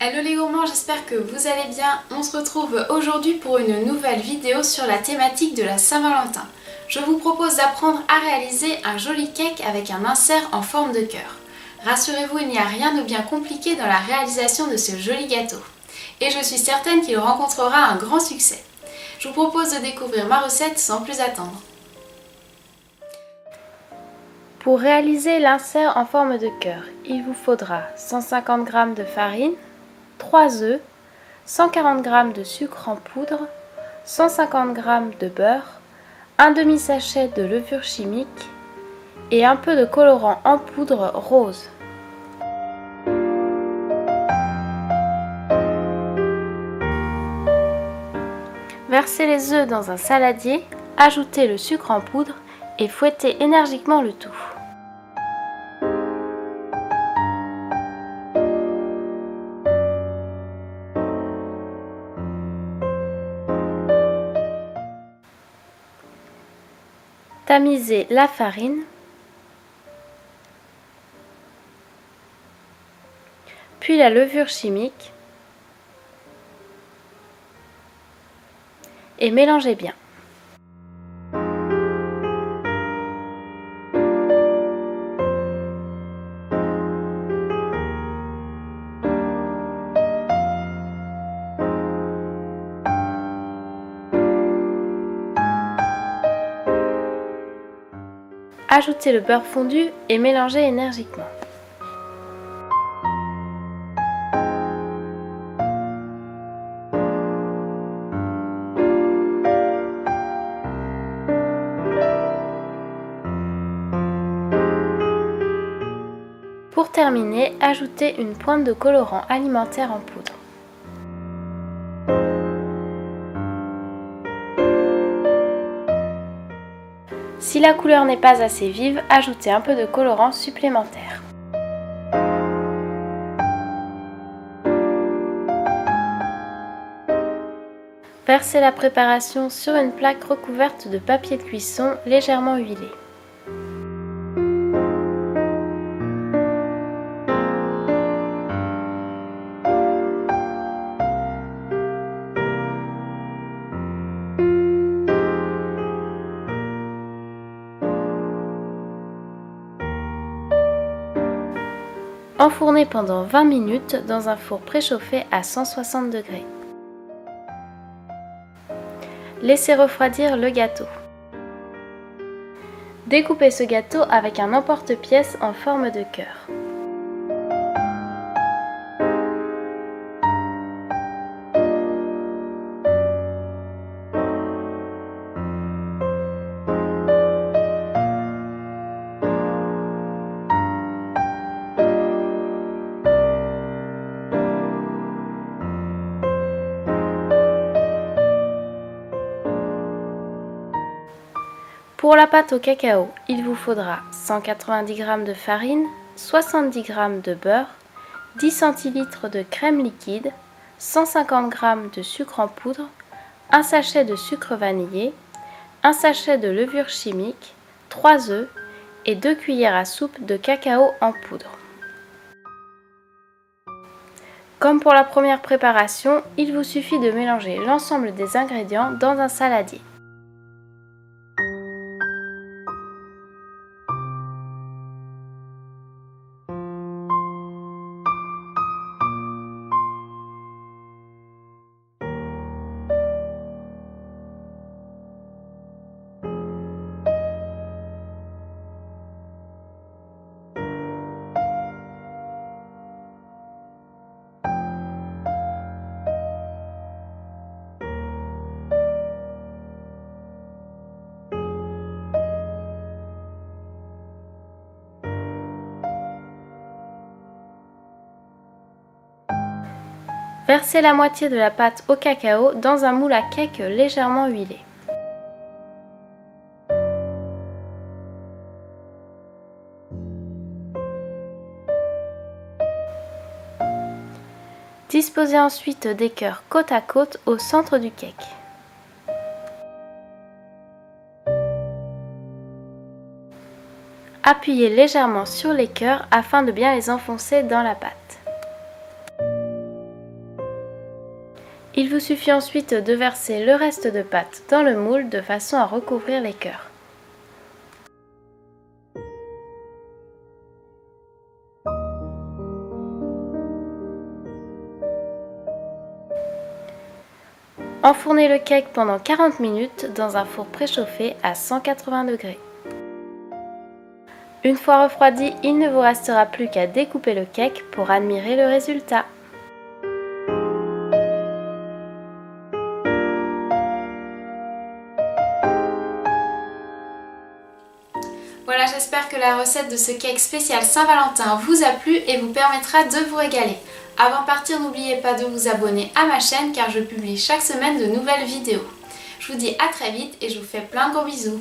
Hello les gourmands, j'espère que vous allez bien. On se retrouve aujourd'hui pour une nouvelle vidéo sur la thématique de la Saint-Valentin. Je vous propose d'apprendre à réaliser un joli cake avec un insert en forme de cœur. Rassurez-vous, il n'y a rien de bien compliqué dans la réalisation de ce joli gâteau. Et je suis certaine qu'il rencontrera un grand succès. Je vous propose de découvrir ma recette sans plus attendre. Pour réaliser l'insert en forme de cœur, il vous faudra 150 g de farine, 3 œufs, 140 g de sucre en poudre, 150 g de beurre, un demi-sachet de levure chimique et un peu de colorant en poudre rose. Versez les œufs dans un saladier, ajoutez le sucre en poudre et fouettez énergiquement le tout. Tamisez la farine, puis la levure chimique et mélangez bien. Ajoutez le beurre fondu et mélangez énergiquement. Pour terminer, ajoutez une pointe de colorant alimentaire en poudre. Si la couleur n'est pas assez vive, ajoutez un peu de colorant supplémentaire. Versez la préparation sur une plaque recouverte de papier de cuisson légèrement huilé. Enfournez pendant 20 minutes dans un four préchauffé à 160 degrés. Laissez refroidir le gâteau. Découpez ce gâteau avec un emporte-pièce en forme de cœur. Pour la pâte au cacao, il vous faudra 190 g de farine, 70 g de beurre, 10 centilitres de crème liquide, 150 g de sucre en poudre, un sachet de sucre vanillé, un sachet de levure chimique, 3 œufs et 2 cuillères à soupe de cacao en poudre. Comme pour la première préparation, il vous suffit de mélanger l'ensemble des ingrédients dans un saladier. Versez la moitié de la pâte au cacao dans un moule à cake légèrement huilé. Disposez ensuite des cœurs côte à côte au centre du cake. Appuyez légèrement sur les cœurs afin de bien les enfoncer dans la pâte. Il vous suffit ensuite de verser le reste de pâte dans le moule de façon à recouvrir les cœurs. Enfournez le cake pendant 40 minutes dans un four préchauffé à 180 degrés. Une fois refroidi, il ne vous restera plus qu'à découper le cake pour admirer le résultat. Voilà, j'espère que la recette de ce cake spécial Saint-Valentin vous a plu et vous permettra de vous régaler. Avant de partir, n'oubliez pas de vous abonner à ma chaîne car je publie chaque semaine de nouvelles vidéos. Je vous dis à très vite et je vous fais plein de gros bisous.